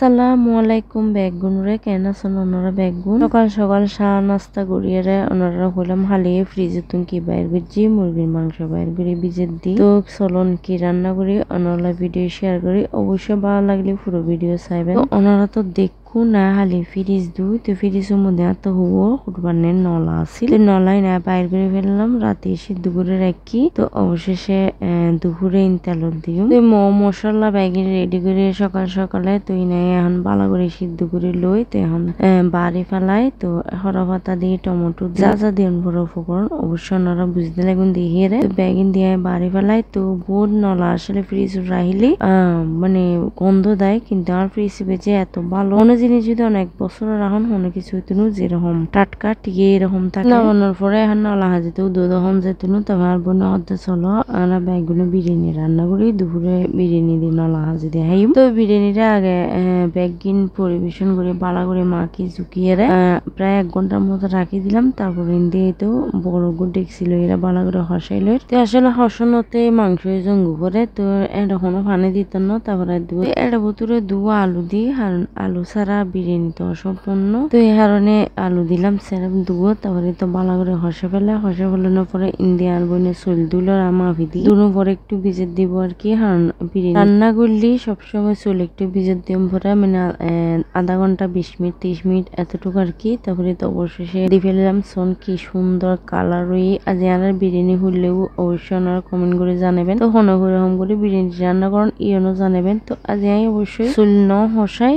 আসসালামু আলাইকুম বেগুন রে কেন আছেন ওনারা বেগুন সকাল সকাল চা নাস্তা করিয়ে রে ওনারা হলাম হালিয়ে ফ্রিজে তুমি কি বাইর করছি মুরগির মাংস বাইর করে ভিজে দি তো চলন কি রান্না করি ওনারা ভিডিও শেয়ার করি অবশ্যই ভালো লাগলে পুরো ভিডিও চাইবেন তো ওনারা তো না হালি ফ্রিজ দুই তো ফ্রিজের মধ্যে এত হুয়ো কুটবানের নলা আছিল তো নলাই না বাইর করে ফেললাম রাতে এসে দুপুরে রাখি তো অবশেষে দুপুরে ইনতালত দিও তো মশলা ব্যাগে রেডি করে সকাল সকালে তুই নাই এখন ভালো করে সিদ্ধ করে লই তো এখন বাড়ি ফেলাই তো হরা পাতা দিয়ে টমেটো যা যা দিয়ে বড় উপকরণ অবশ্যই ওনারা বুঝতে লাগুন দিয়ে রে তো ব্যাগিন দিয়ে বাড়ি ফেলাই তো বহুত নলা আসলে ফ্রিজ রাহিলি মানে গন্ধ দেয় কিন্তু আমার ফ্রিজ বেঁচে এত ভালো জিনিস যদি অনেক বছর রাখুন অনেক কিছু হইতুন যেরকম টাটকা টিকে এরকম থাকে নামানোর পরে এখন নলা হাজিতেও দুধ হম যেতুন তবে আর বোন অর্ধে চলো আমরা ব্যাগগুলো বিরিয়ানি রান্না করি দুপুরে বিরিয়ানি দিয়ে নলা হাজি দিয়ে হাইম তো বিরিয়ানিটা আগে ব্যাগিন পরিবেশন করে বালা করে মাখি চুকিয়ে প্রায় 1 ঘন্টার মতো রাখি দিলাম তারপরে দিয়ে তো বড় গুড় ছিল এরা বালা করে হসাইল তো আসলে হসানোতে মাংস জঙ্গু করে তো এটা কোনো পানি দিত না তারপরে এটা বোতলে আলু দিই আর আলু ছাড়া বিরিয়ানি তো অসম্পূর্ণ তো এই কারণে আলু দিলাম সেরকম দুগো তারপরে তো ভালো করে হসে ফেলানোর পরে ইন্ডিয়ান বইনে চল দিল আর মাফি দিই দুটোর পরে একটু ভিজে দিব আর কি বিরিয়ানি রান্না করলি সবসময় চল একটু ভিজে দিম পরে মানে আধা ঘন্টা 20 মিনিট 30 মিনিট এতটুকু আর কি তারপরে তো অবশেষে দিয়ে ফেললাম শোন কি সুন্দর কালার হয়ে আজ আর বিরিয়ানি হলেও অবশ্যই ওনারা কমেন্ট করে জানাবেন তো হন করে বিরিয়ানি রান্না করেন ইয়নো জানাবেন তো আজ অবশ্যই চুল ন হসাই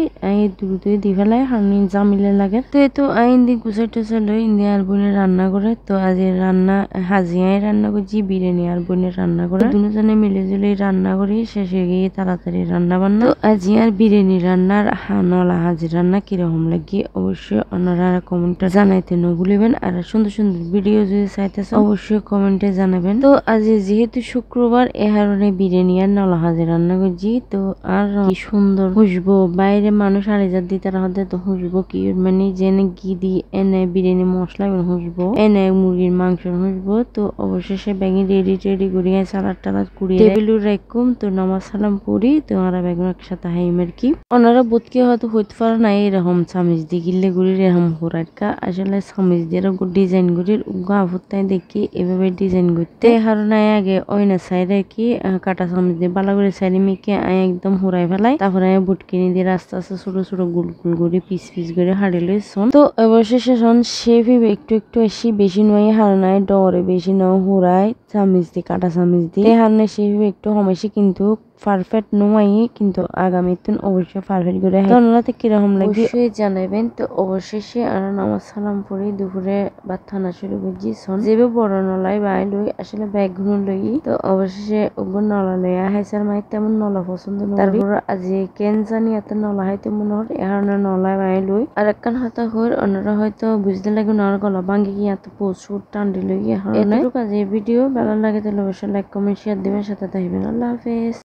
দ্রুত দি ফেলাই হানি জামিলে লাগে তো এই তো আইন দি গুছাই টুছাই লই ইন্দি আর বোনে রান্না করে তো আজ রান্না হাজিয়াই রান্না করছি বিরিয়ানি আর বোনে রান্না করে দুজনে মিলে জুলে রান্না করি শেষে গিয়ে তাড়াতাড়ি রান্না বান্না তো আজ আর বিরিয়ানি রান্নার নলা হাজির রান্না কিরকম লাগে অবশ্যই ওনারা কমেন্টে জানাইতে না ভুলিবেন আর সুন্দর সুন্দর ভিডিও যদি চাইতেছে অবশ্যই কমেন্টে জানাবেন তো আজ যেহেতু শুক্রবার এ কারণে বিরিয়ানি আর নলা হাজির রান্না করছি তো আর কি সুন্দর খুশবু বাইরে মানুষ আর দি তারা হতে তো হুসবো কি মানে জেনে ঘি দি এনে বিরিয়ানি মশলা হুসবো এনে মুরগির মাংস হুসবো তো অবশেষে ব্যাগে রেডি করি সালাদ টালাদ করি টেবিলু রাখুম তো নামাজ সালাম পড়ি তো ওরা বেগুন একসাথে হাইমের কি ওনারা বোধকে হয়তো হইতে পারে না এরকম সামিজ দি গিলে গুড়ির এরকম হোরাটকা আসলে সামিজ দিয়ে ডিজাইন গুড়ির গাফুতাই দেখি এভাবে ডিজাইন করতে কারণে আগে ওইনা সাইডে কি কাটা সামিজ দিয়ে বালা করে সাইডে মেখে একদম হুরাই ফেলাই তারপরে আমি বুটকিনি দিয়ে আস্তে আস্তে ছোট ছোট গুল করে পিস করে হাড়ে লই শোন তো অবশেষে শোন শেফি একটু এসি বেশি নয় হারানায় ডরে বেশি ন হুরাই চামিচ দিয়ে কাটা চামিচ দিয়ে হারনে শেফি একটু হমেশি কিন্তু পারফেক্ট নয় কিন্তু আগামীতে অবশ্যই পারফেক্ট করে ধন্যবাদ কিরকম লাগে অবশ্যই জানাবেন তো অবশেষে আর নামাজ সালাম পড়ি দুপুরে ভাত খানা শুরু করছি শোন যেবে বড় নলাই বাই লই আসলে ব্যাগগুলো লই তো অবশেষে ওগুলো নলা লই হাইসার মাই তেমন নলা পছন্দ তারপর আজ কেন জানি এত নলা হাইতে মনে হয় এ কারণে নলাই বাই লই আর একখান হাতা হই অন্যরা হয়তো বুঝতে লাগে নর গলা ভাঙ্গি কি এত প্রচুর টান্ডি লই এতটুকু আজ এই ভিডিও ভালো লাগে তাহলে অবশ্যই লাইক কমেন্ট শেয়ার দিবেন সাথে থাকবেন আল্লাহ হাফেজ।